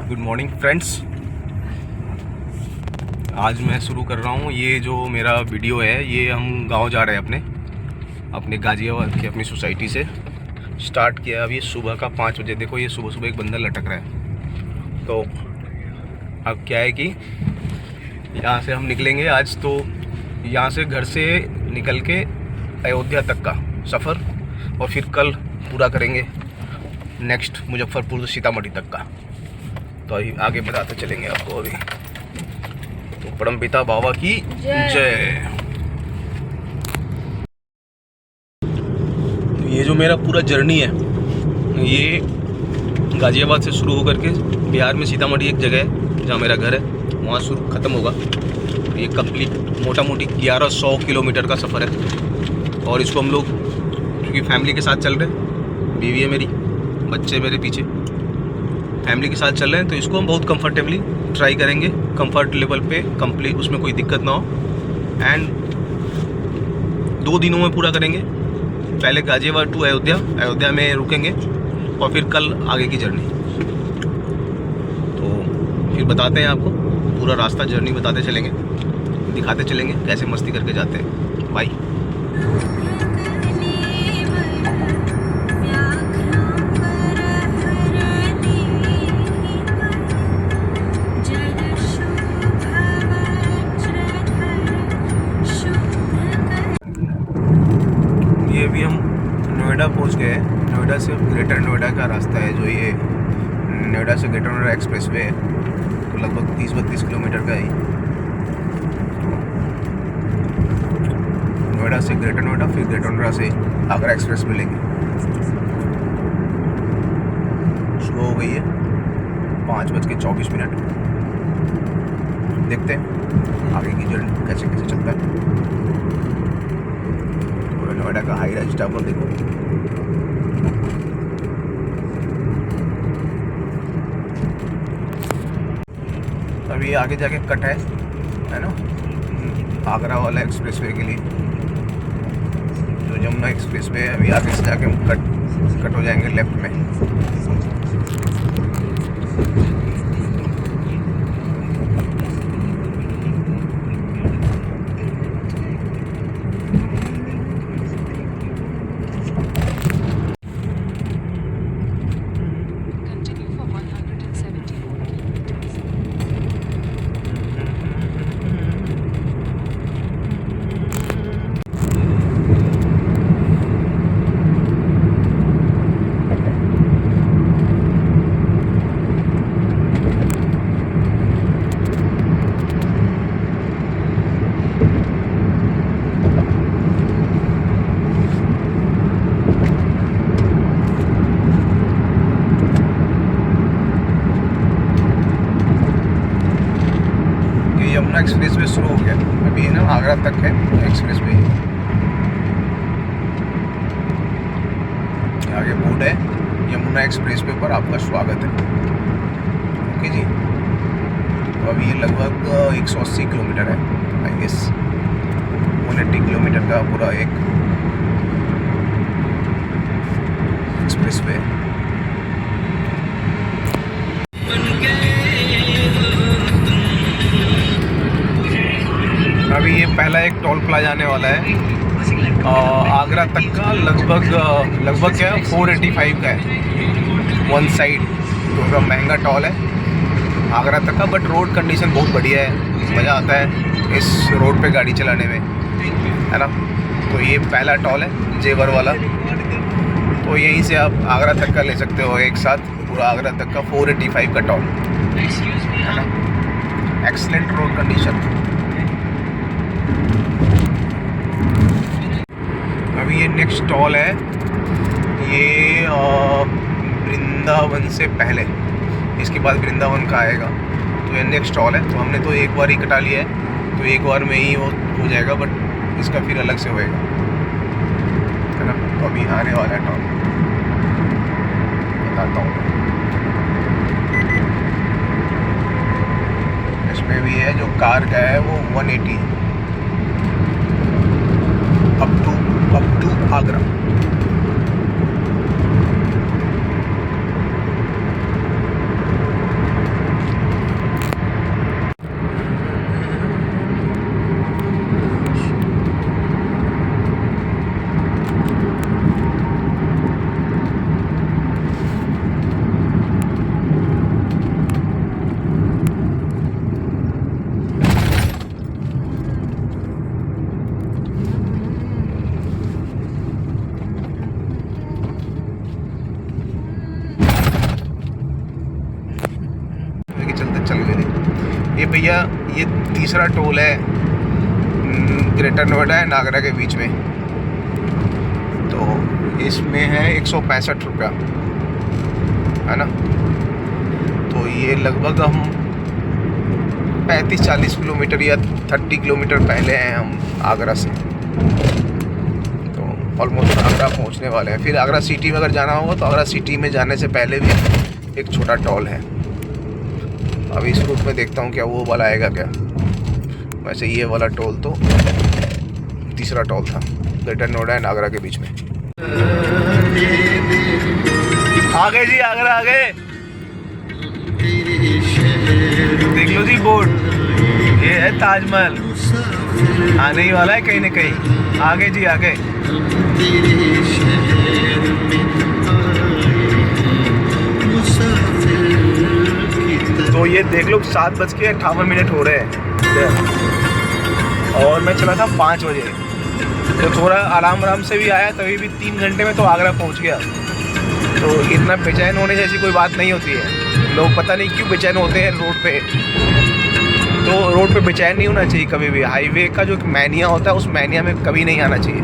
Good morning friends. आज मैं शुरू कर रहा हूँ ये जो मेरा वीडियो है, ये हम गांव जा रहे हैं अपने गाजियाबाद की अपनी सोसाइटी से स्टार्ट किया। अभी सुबह का 5 बजे। देखो ये सुबह सुबह एक बंदर लटक रहा है। तो अब क्या है कि यहाँ से हम निकलेंगे आज। तो यहाँ से घर से निकल के अयोध्या तक का सफ़र और फिर कल पूरा करेंगे नेक्स्ट मुजफ्फरपुर से सीतामढ़ी तक का। तो अभी आगे बताते चलेंगे आपको। अभी तो परमपिता बाबा की जय। तो ये जो मेरा पूरा जर्नी है, ये गाजियाबाद से शुरू होकर के बिहार में सीतामढ़ी एक जगह है जहाँ मेरा घर है, वहाँ शुरू ख़त्म होगा। ये कंप्लीट मोटा मोटी 1100 किलोमीटर का सफ़र है। और इसको हम लोग क्योंकि फैमिली के साथ चल रहे हैं, बीवी है मेरी, बच्चे मेरे पीछे, फैमिली के साथ चल रहे हैं, तो इसको हम बहुत कंफर्टेबली ट्राई करेंगे, कंफर्ट लेवल पे कंप्लीट, उसमें कोई दिक्कत ना हो। एंड 2 दिनों में पूरा करेंगे। पहले गाजियाबाद टू अयोध्या में रुकेंगे और फिर कल आगे की जर्नी। तो फिर बताते हैं आपको पूरा रास्ता, जर्नी बताते चलेंगे, दिखाते चलेंगे कैसे मस्ती करके जाते हैं। बाय। ये भी हम नोएडा पहुंच गए हैं। नोएडा से ग्रेटर नोएडा का रास्ता है, जो ये नोएडा से ग्रेटर नोएडा एक्सप्रेस वे है, तो लगभग 30-32 किलोमीटर का है। नोएडा से ग्रेटर नोएडा, फिर ग्रेटर नोएडा से आगरा एक्सप्रेस मिलेंगे। सुबह हो गई है 5:24। देखते हैं आगे की जर्नी कैसे कैसे चलता है। नोएडा का हाई राइज टावर देखो। अभी आगे जाके कट है ना, आगरा वाला एक्सप्रेसवे के लिए, जो जमुना एक्सप्रेसवे है। अभी आगे से जाके कट हो जाएंगे लेफ्ट में। यमुना एक्सप्रेस वे शुरू हो गया। अभी है ना आगरा तक है एक्सप्रेस वे। आगे बोर्ड है यमुना एक्सप्रेस वे पर आपका स्वागत है। ओके जी। तो अभी ये लगभग 180 किलोमीटर है, आई गेस 180 किलोमीटर का पूरा एक एक्सप्रेस वे है। अभी ये पहला एक टोल प्लाजा आने वाला है आगरा तक का। लगभग क्या 485 का है वन साइड। तो महंगा टोल है आगरा तक का, बट रोड कंडीशन बहुत बढ़िया है, मज़ा आता है इस रोड पे गाड़ी चलाने में, है ना। तो ये पहला टोल है जेवर वाला। तो यहीं से आप आगरा तक का ले सकते हो एक साथ, पूरा आगरा तक का 485 का टोल, है ना। Excellent road condition. अभी ये नेक्स्ट टॉल है, ये वृंदावन से पहले, इसके बाद वृंदावन का आएगा। तो ये नेक्स्ट टॉल है। तो हमने तो एक बार ही कटा लिया है, तो एक बार में ही वो हो जाएगा, बट इसका फिर अलग से होएगा, है ना। तो अभी आने वाला है टॉल, बताता हूँ। इसमें भी है जो कार का है वो 180 है अप टू आगरा। ये भैया ये तीसरा टोल है ग्रेटर नोएडा एंड आगरा के बीच में। तो इसमें है 165 रुपया, है ना। तो ये लगभग हम 35-40 किलोमीटर या 30 किलोमीटर पहले हैं हम आगरा से। तो ऑलमोस्ट आगरा पहुंचने वाले हैं। फिर आगरा सिटी में अगर जाना होगा तो आगरा सिटी में जाने से पहले भी एक छोटा टोल है। अभी इस रूट में देखता हूँ क्या वो वाला आएगा क्या। वैसे ये वाला टोल तो तीसरा टोल था ग्रेटर नोएडा एंड आगरा के बीच में। आगे जी, आगरा आगे देख लो जी बोर्ड, ये है ताजमहल, आने ही वाला है कहीं ना कहीं। आगे जी आगे। तो ये देख लो 7:58 हो रहे हैं और मैं चला था 5 बजे। तो थोड़ा आराम से भी आया, तभी भी 3 घंटे में तो आगरा पहुंच गया। तो इतना बेचैन होने जैसी कोई बात नहीं होती है। लोग पता नहीं क्यों बेचैन होते हैं रोड पे। तो रोड पे बेचैन नहीं होना चाहिए कभी भी। हाईवे का जो मैनिया होता है उस मैनिया में कभी नहीं आना चाहिए।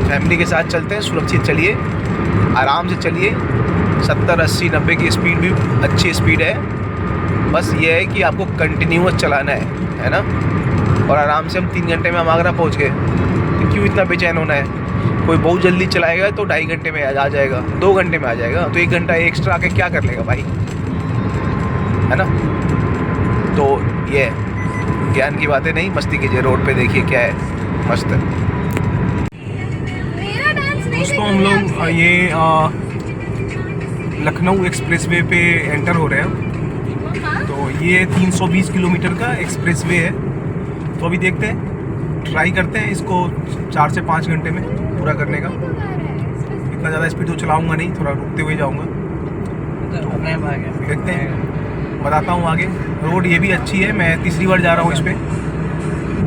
फैमिली के साथ चलते हैं, सुरक्षित चलिए, आराम से चलिए। 70, 80, 90 की स्पीड भी अच्छी स्पीड है। बस ये है कि आपको कंटिन्यूअस चलाना है ना। और आराम से हम 3 घंटे में हम आगरा पहुँच गए। तो क्यों इतना बेचैन होना है। कोई बहुत जल्दी चलाएगा तो 2.5 घंटे में आ जाएगा, 2 घंटे में आ जाएगा। तो 1 घंटा एक्स्ट्रा आके क्या कर लेगा भाई, है ना। तो ये ज्ञान की बातें नहीं, मस्ती कीजिए। रोड पे देखिए क्या है, मस्त है। दोस्तों हम लोग ये लखनऊ एक्सप्रेसवे पे एंटर हो रहे हैं। तो ये 320 किलोमीटर का एक्सप्रेसवे है। तो अभी देखते हैं, ट्राई करते हैं इसको 4 से 5 घंटे में पूरा करने का। इतना ज़्यादा स्पीड तो चलाऊंगा नहीं, थोड़ा रुकते हुए जाऊंगा। देखते हैं, बताता हूँ आगे। रोड ये भी अच्छी है, मैं तीसरी बार जा रहा हूँ इस पर।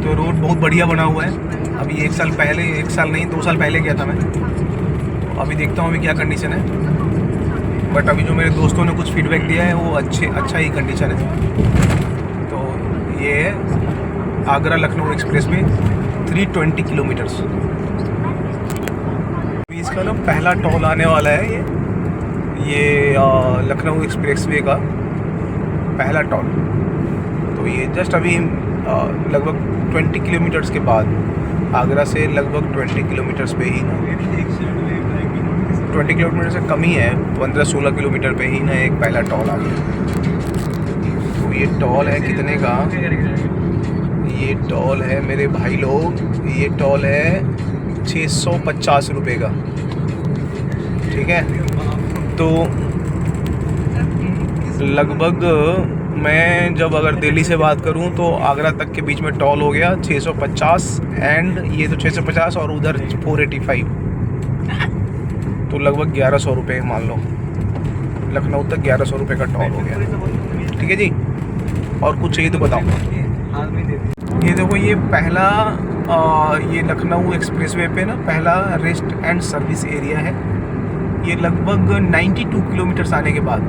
तो रोड बहुत बढ़िया बना हुआ है। अभी 1 साल पहले, 1 साल नहीं 2 साल पहले गया था मैं। तो अभी देखता हूँ अभी क्या कंडीशन है। बट अभी जो मेरे दोस्तों ने कुछ फीडबैक दिया है वो अच्छा ही कंडीशन है। तो ये है आगरा लखनऊ एक्सप्रेस में 320 किलोमीटर्स। इसका ना पहला टोल आने वाला है ये लखनऊ एक्सप्रेसवे का पहला टोल। तो ये जस्ट अभी लगभग 20 किलोमीटर्स के बाद, आगरा से लगभग 20 किलोमीटर्स पे ही ना, 20 किलोमीटर से कम ही है, 15-16 किलोमीटर पे ही ना एक पहला टोल आ गया। तो ये टोल है कितने का, ये टोल है मेरे भाई लोग, ये टोल है 650 रुपये का। ठीक है। तो लगभग मैं जब अगर दिल्ली से बात करूं तो आगरा तक के बीच में टोल हो गया 650 एंड ये तो 650 और उधर 485। तो लगभग 1100 रुपये मान लो, लखनऊ तक 1100 रुपये का टोल हो गया। ठीक है जी। और कुछ चाहिए तो बताओ। ये देखो ये पहला ये लखनऊ एक्सप्रेसवे पे ना पहला रेस्ट एंड सर्विस एरिया है। ये लगभग 92 किलोमीटर्स आने के बाद,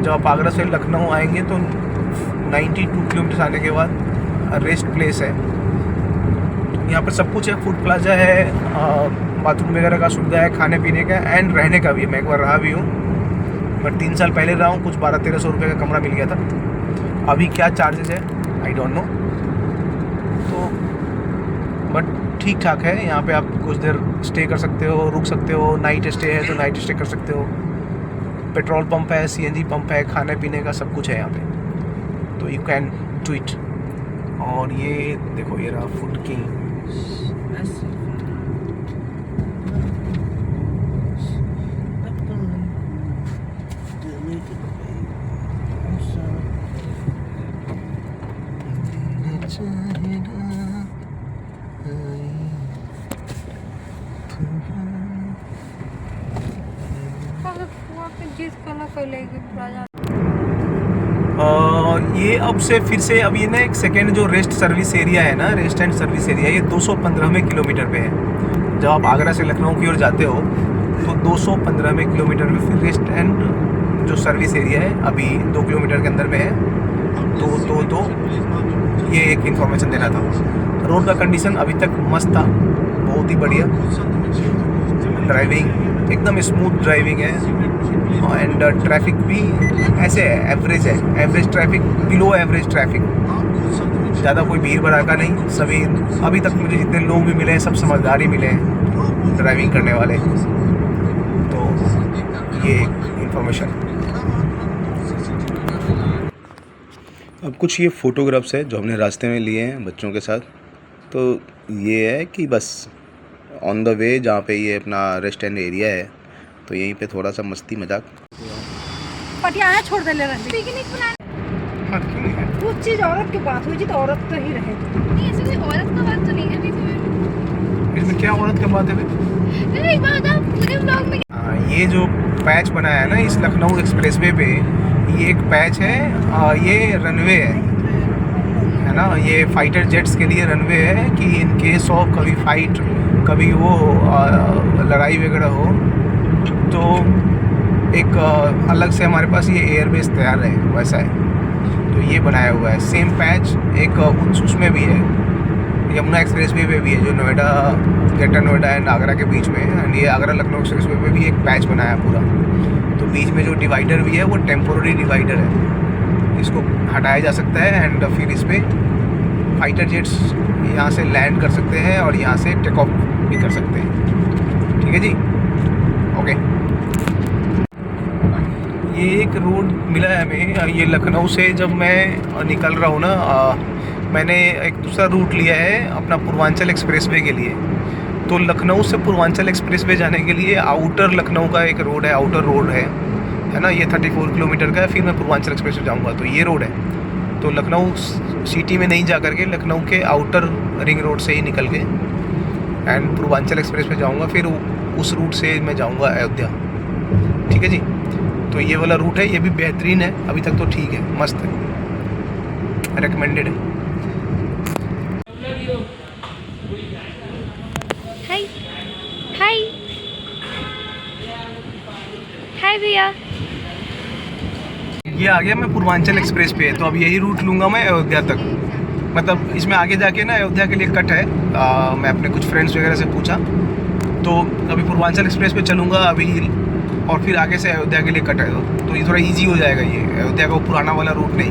जब आप आगरा से लखनऊ आएंगे तो 92 किलोमीटर्स आने के बाद रेस्ट प्लेस है। यहाँ पर सब कुछ है, फूड प्लाजा है, बाथरूम वगैरह का सुविधा है, खाने पीने का एंड रहने का भी। मैं एक बार रहा भी हूँ, बट 3 साल पहले रहा हूँ। कुछ 1200-1300 रुपये का कमरा मिल गया था। अभी क्या चार्जेस है आई डोंट नो। तो बट ठीक ठाक है। यहाँ पे आप कुछ देर स्टे कर सकते हो, रुक सकते हो। नाइट स्टे है तो नाइट स्टे कर सकते हो। पेट्रोल पंप है, CNG पंप है, खाने पीने का सब कुछ है यहाँ पे। तो यू कैन डू इट। और ये देखो ये रहा फूड किंग। ये अब से फिर से अब ये ना एक सेकेंड जो रेस्ट सर्विस एरिया है ना, रेस्ट एंड सर्विस एरिया, ये 215वें किलोमीटर पे है। जब आप आगरा से लखनऊ की ओर जाते हो तो 215वें किलोमीटर में फिर रेस्ट एंड जो सर्विस एरिया है अभी 2 किलोमीटर के अंदर में है। तो ये एक इन्फॉर्मेशन देना था। रोड का कंडीशन अभी तक मस्त था, बहुत ही बढ़िया। ड्राइविंग एकदम स्मूथ ड्राइविंग है, एंड ट्रैफिक भी ऐसे है, एवरेज है, average traffic, below average traffic, ज़्यादा कोई भीड़ भड़ाका नहीं। सभी अभी तक मुझे जितने लोग भी मिले हैं सब समझदार ही मिले हैं ड्राइविंग करने वाले। तो ये इन्फॉर्मेशन। अब कुछ ये फ़ोटोग्राफ्स है जो हमने रास्ते में लिए हैं बच्चों के साथ। तो ये है कि बस ऑन द वे जहाँ पे ये अपना रेस्ट एंड एरिया है, तो यहीं पे थोड़ा सा मस्ती मजाक। पटियाला छोड़ दे ले रहे पिकनिक हाँ, क्यों नहीं है? कुछ चीज औरत की बात हुई जी तो औरत तो ही रहे। नहीं ऐसे कोई औरत का बात तो नहीं है अभी। इसमें क्या औरत की बात है? नहीं एक बात आप मुझे ब्लॉग में ये जो पैच बनाया है ना इस लखनऊ एक्सप्रेसवे पे, ये एक पैच है, ये रनवे है ना, ये फाइटर जेट्स के लिए रनवे है कि इन केस ऑफ कभी फाइट, कभी वो लड़ाई वगैरह हो तो एक अलग से हमारे पास ये एयरबेस तैयार है, वैसा है। तो ये बनाया हुआ है सेम पैच, एक उसमें भी है, यमुना एक्सप्रेसवे पे भी है जो नोएडा, ग्रेटर नोएडा एंड आगरा के बीच में है। एंड ये आगरा लखनऊ एक्सप्रेसवे पे भी एक पैच बनाया है पूरा। तो बीच में जो डिवाइडर भी है वो टेम्पोररी डिवाइडर है, इसको हटाया जा सकता है एंड फिर इस पर फाइटर जेट्स यहाँ से लैंड कर सकते हैं और यहाँ से टेक ऑफ भी कर सकते हैं। ठीक है जी, ओके। ये एक रोड मिला है हमें, ये लखनऊ से जब मैं निकल रहा हूँ ना, मैंने एक दूसरा रूट लिया है अपना पूर्वांचल एक्सप्रेसवे के लिए। तो लखनऊ से पूर्वांचल एक्सप्रेसवे जाने के लिए आउटर लखनऊ का एक रोड है, आउटर रोड है ना, ये 34 किलोमीटर का है। फिर मैं पूर्वांचल एक्सप्रेसवे जाऊँगा तो ये रोड है। तो लखनऊ सिटी में नहीं जा करके लखनऊ के आउटर रिंग रोड से ही निकल के एंड पूर्वांचल एक्सप्रेस पे जाऊँगा, फिर उस रूट से मैं जाऊँगा अयोध्या। ठीक है जी, तो ये वाला रूट है, ये भी बेहतरीन है, अभी तक तो ठीक है, मस्त है, रेकमेंडेड है। हाय हाय हाय भैया। ये आ गया मैं पूर्वांचल एक्सप्रेस पे, तो अब यही रूट लूँगा मैं अयोध्या तक। मतलब इसमें आगे जाके ना अयोध्या के लिए कट है, मैं अपने कुछ फ्रेंड्स वगैरह से पूछा, तो अभी पूर्वांचल एक्सप्रेस पे चलूँगा अभी, और फिर आगे से अयोध्या के लिए कट है। तो ये थोड़ा इजी हो जाएगा, ये अयोध्या का पुराना वाला रूट नहीं,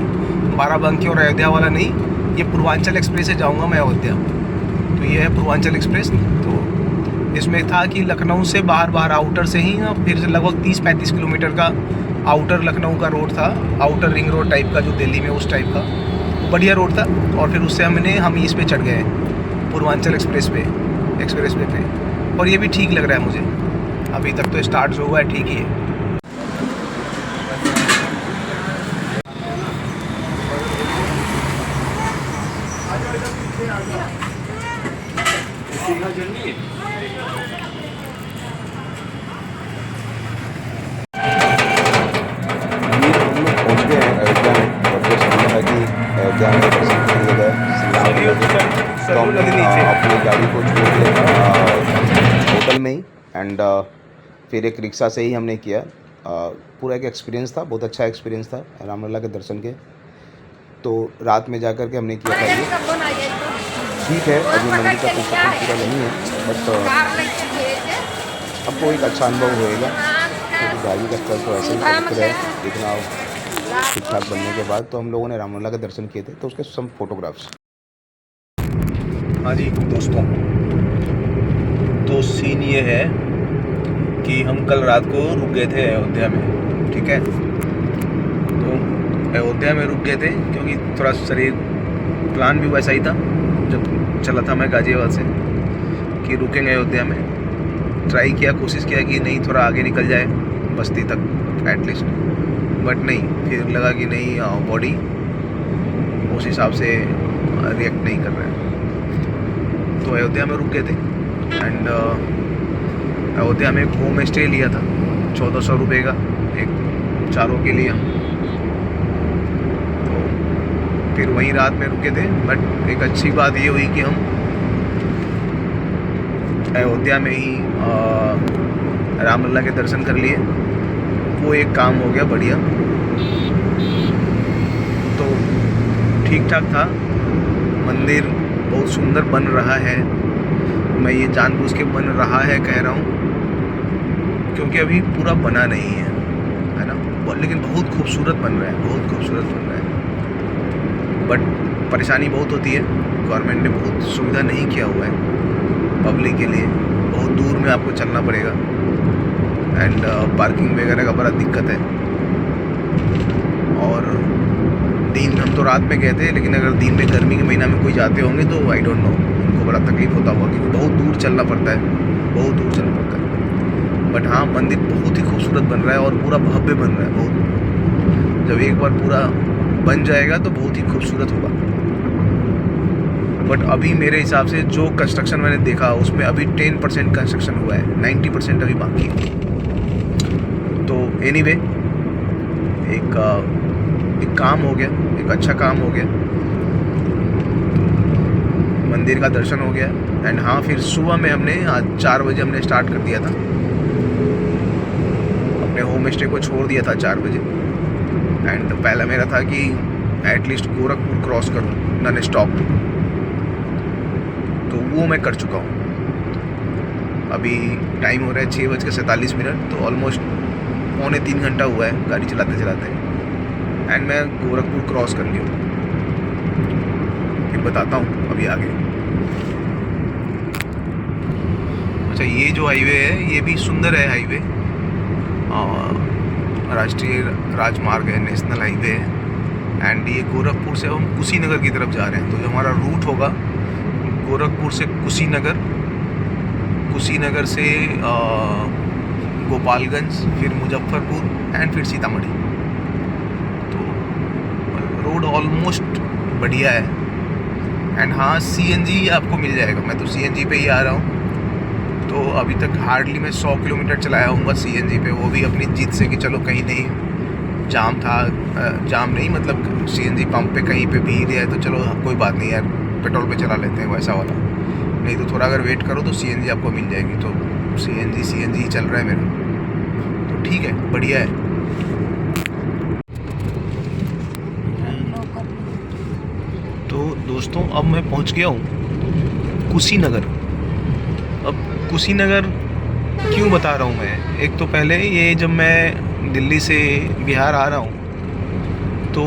बाराबंकी और अयोध्या वाला नहीं, ये पूर्वांचल एक्सप्रेस से जाऊँगा मैं अयोध्या। तो ये है पूर्वांचल एक्सप्रेस। तो इसमें था कि लखनऊ से बाहर आउटर से ही, फिर से लगभग 30-35 किलोमीटर का आउटर लखनऊ का रोड था, आउटर रिंग रोड टाइप का जो दिल्ली में उस टाइप का बढ़िया रोड था। और फिर उससे हम इस पे चढ़ गए पूर्वांचल एक्सप्रेस वे पे, और ये भी ठीक लग रहा है मुझे। अभी तक तो स्टार्ट जो हुआ है ठीक ही है। अयोध्या में दर्शन के लिए गए, तो अपनी गाड़ी को छोड़ दिया होटल में ही, एंड फिर एक रिक्शा से ही हमने किया। पूरा एक एक्सपीरियंस था, बहुत अच्छा एक्सपीरियंस था रामलला के दर्शन के। तो रात में जाकर के हमने किया था ये, ठीक है अभी मंदिर का कुछ पूरा नहीं है, बट आपको एक अच्छा अनुभव होएगा, क्योंकि गाड़ी का स्तर तो ऐसे ही पवित्र है, इतना ठीक ठाक बनने के बाद। तो हम लोगों ने रामलला के दर्शन किए थे, तो उसके सब फोटोग्राफ्स। हाँ जी दोस्तों, तो सीन ये है कि हम कल रात को रुक गए थे अयोध्या में, ठीक है। तो अयोध्या में रुक गए थे क्योंकि थोड़ा शरीर प्लान भी वैसा ही था जब चला था मैं गाजियाबाद से कि रुकेंगे अयोध्या में। ट्राई किया, कोशिश किया कि नहीं थोड़ा आगे निकल जाए बस्ती तक एटलीस्ट, बट नहीं, फिर लगा कि नहीं बॉडी उस हिसाब से रिएक्ट नहीं कर रहा है। तो अयोध्या में रुक गए थे एंड अयोध्या में एक होम स्टे लिया था 1400 रुपये का, एक चारों के लिए। तो फिर वहीं रात में रुके थे, बट एक अच्छी बात ये हुई कि हम अयोध्या में ही रामलला के दर्शन कर लिए, वो एक काम हो गया बढ़िया। तो ठीक ठाक था। मंदिर बहुत सुंदर बन रहा है, मैं ये जानबूझ के बन रहा है कह रहा हूँ, क्योंकि अभी पूरा बना नहीं है ना, लेकिन बहुत खूबसूरत बन रहा है, बहुत खूबसूरत बन रहा है। बट परेशानी बहुत होती है, गवर्नमेंट ने बहुत सुविधा नहीं किया हुआ है पब्लिक के लिए, बहुत दूर में आपको चलना पड़ेगा एंड पार्किंग वगैरह का बड़ा दिक्कत है। और दिन हम तो रात में गए थे, लेकिन अगर दिन में गर्मी के महीना में कोई जाते होंगे तो आई डोंट नो, उनको बड़ा तकलीफ होता होगा, क्योंकि बहुत दूर चलना पड़ता है, बहुत दूर चलना पड़ता है। बट हाँ, मंदिर बहुत ही खूबसूरत बन रहा है और पूरा भव्य बन रहा है बहुत। जब एक बार पूरा बन जाएगा तो बहुत ही खूबसूरत होगा। बट अभी मेरे हिसाब से जो कंस्ट्रक्शन मैंने देखा उसमें अभी 10% कंस्ट्रक्शन हुआ है, 90% अभी बाकी है। तो एनीवे एक काम हो गया, एक अच्छा काम हो गया, मंदिर का दर्शन हो गया। एंड हाँ, फिर सुबह में हमने आज 4 बजे हमने स्टार्ट कर दिया था, अपने होम स्टे को छोड़ दिया था 4 बजे। एंड पहला मेरा था कि एटलीस्ट गोरखपुर क्रॉस करूँ नॉन स्टॉप, तो वो मैं कर चुका हूँ। अभी टाइम हो रहा है 6:47, तो ऑलमोस्ट 2.25 घंटा हुआ है गाड़ी चलाते चलाते, एंड मैं गोरखपुर क्रॉस कर लिया। फिर बताता हूँ अभी आगे। अच्छा, ये जो हाईवे है ये भी सुंदर है हाईवे, राष्ट्रीय राजमार्ग है, नेशनल हाईवे है। एंड ये गोरखपुर से हम कुशीनगर की तरफ जा रहे हैं, तो जो हमारा रूट होगा गोरखपुर से कुशीनगर, कुशीनगर से गोपालगंज, फिर मुजफ्फरपुर एंड फिर सीतामढ़ी। तो रोड ऑलमोस्ट बढ़िया है। एंड हाँ, सीएनजी आपको मिल जाएगा, मैं तो सीएनजी पे ही आ रहा हूँ। तो अभी तक हार्डली मैं 100 किलोमीटर चलाया हूँगा सीएनजी पे, वो भी अपनी जिद से कि चलो कहीं नहीं जाम था, जाम नहीं मतलब सीएनजी पंप पे कहीं पे भीड़ है तो चलो कोई बात नहीं यार, पेट्रोल पे चला लेते हैं वैसा वाला। नहीं तो थोड़ा अगर वेट करो तो सीएनजी आपको मिल जाएगी। तो सीएनजी ही चल रहा है मेरा, तो ठीक है, बढ़िया है। तो दोस्तों, अब मैं पहुंच गया हूं कुशीनगर। अब कुशीनगर क्यों बता रहा हूं मैं, एक तो पहले ये जब मैं दिल्ली से बिहार आ रहा हूं तो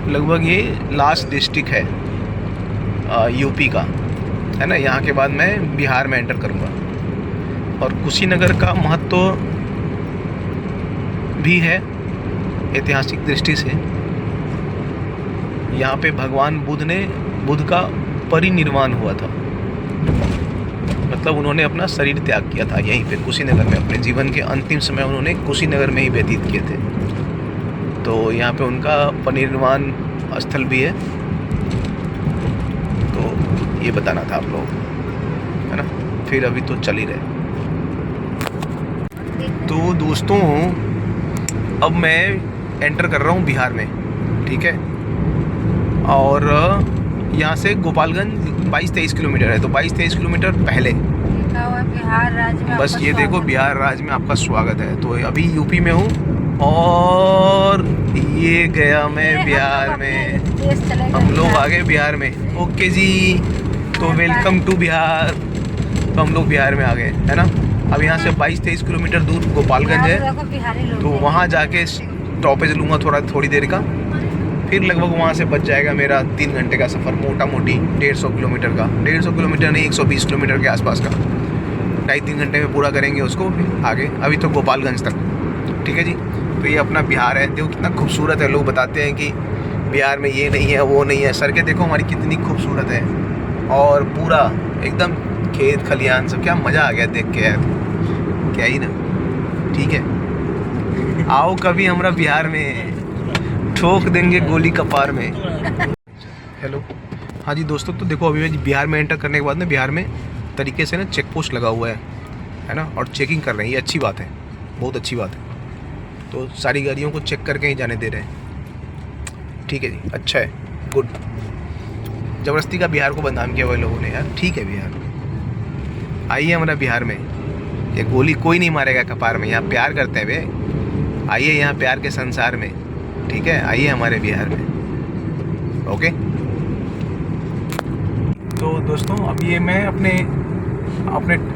लगभग ये लास्ट डिस्ट्रिक्ट है यूपी का, है ना। यहाँ के बाद मैं बिहार में एंटर करूँगा। और कुशीनगर का महत्व भी है ऐतिहासिक दृष्टि से। यहाँ पे भगवान बुद्ध का परिनिर्वाण हुआ था, मतलब उन्होंने अपना शरीर त्याग किया था यहीं पे कुशीनगर में। अपने जीवन के अंतिम समय उन्होंने कुशीनगर में ही व्यतीत किए थे। तो यहाँ पे उनका परिनिर्वाण स्थल भी है, तो ये बताना था आप लोगों को, है ना। फिर अभी तो चल ही रहे। तो दोस्तों, अब मैं एंटर कर रहा हूँ बिहार में, ठीक है। और यहाँ से गोपालगंज 22-23 किलोमीटर है, तो 22-23 किलोमीटर पहले बिहार राज्य में, बस ये देखो बिहार राज्य में आपका स्वागत है। तो अभी यूपी में हूँ और ये गया मैं बिहार में, हम लोग आ गए बिहार में। ओके जी, तो वेलकम टू बिहार। तो हम लोग बिहार में आ गए, है ना। अब यहाँ से 22-23 किलोमीटर दूर गोपालगंज है, तो वहाँ जाके स्टॉपेज लूँगा थोड़ी देर का। फिर लगभग वहाँ से बच जाएगा मेरा 3 घंटे का सफ़र, मोटा मोटी 150 किलोमीटर का, 150 किलोमीटर नहीं 120 किलोमीटर के आसपास का, 2.5-3 घंटे में पूरा करेंगे उसको। फिर आगे अभी तो गोपालगंज तक, ठीक है जी। तो ये अपना बिहार है, देखो कितना खूबसूरत है। लोग बताते हैं कि बिहार में ये नहीं है वो नहीं है, सड़कें देखो हमारी कितनी खूबसूरत है, और पूरा एकदम खेत खलिहान सब, क्या मज़ा आ गया देख के यार, क्या ही ना। ठीक है, आओ कभी हमारा बिहार में, ठोक देंगे गोली कपार में। हेलो, हाँ जी दोस्तों, तो देखो अभी बिहार में एंटर करने के बाद ना बिहार में तरीके से ना चेक पोस्ट लगा हुआ है ना, और चेकिंग कर रहे हैं। ये अच्छी बात है, बहुत अच्छी बात है। तो सारी गाड़ियों को चेक करके ही जाने दे रहे हैं, ठीक है जी, अच्छा है, गुड। ज़बरदस्ती का बिहार को बदनाम किया हुआ लोगों ने यार, ठीक है बिहार, आइए हमारा बिहार में। ये गोली कोई नहीं मारेगा कपार में, यहाँ प्यार करते हैं वे। आइए यहाँ प्यार के संसार में, ठीक है, आइए हमारे बिहार में, ओके। तो दोस्तों अब ये मैं अपने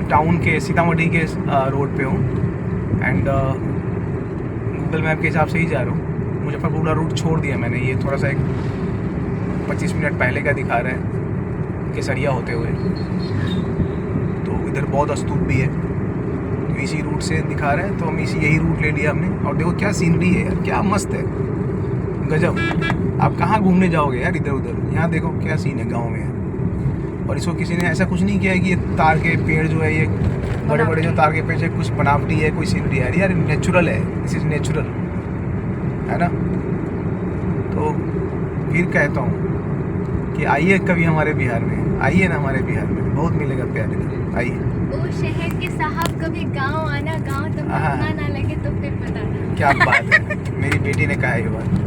टाउन के सीतामढ़ी के रोड पे हूँ एंड गूगल मैप के हिसाब से ही जा रहा हूँ। मुजफ्फरपुर का रूट छोड़ दिया मैंने, ये थोड़ा सा एक 25 मिनट पहले का दिखा रहा है केसरिया होते हुए। तो इधर बहुत स्तूप भी है, तो इसी रूट से दिखा रहा है, तो हम यही रूट ले लिया हमने। और देखो क्या सीनरी है यार, क्या मस्त है, गजब। आप कहाँ घूमने जाओगे यार इधर उधर, यहाँ देखो क्या सीन है गाँव में यार। और इसको किसी ने ऐसा कुछ नहीं किया है कि ये तार के पेड़ जो है, ये बड़े बड़े जो तार के पेड़ से कुछ बनावटी है, कोई सीनरी है यार, नेचुरल है, दिस इज़ नेचुरल, है ना। तो फिर कहता हूँ कि आइए कभी हमारे बिहार में, आइए ना हमारे बिहार में, बहुत मिलेगा प्यार इधर, आइए। ओ शहर के साहब कभी गांव आना, गांव तुमको हाँ। ना लगे तो फिर बताना। क्या बात है, मेरी बेटी ने कहा है ये बात।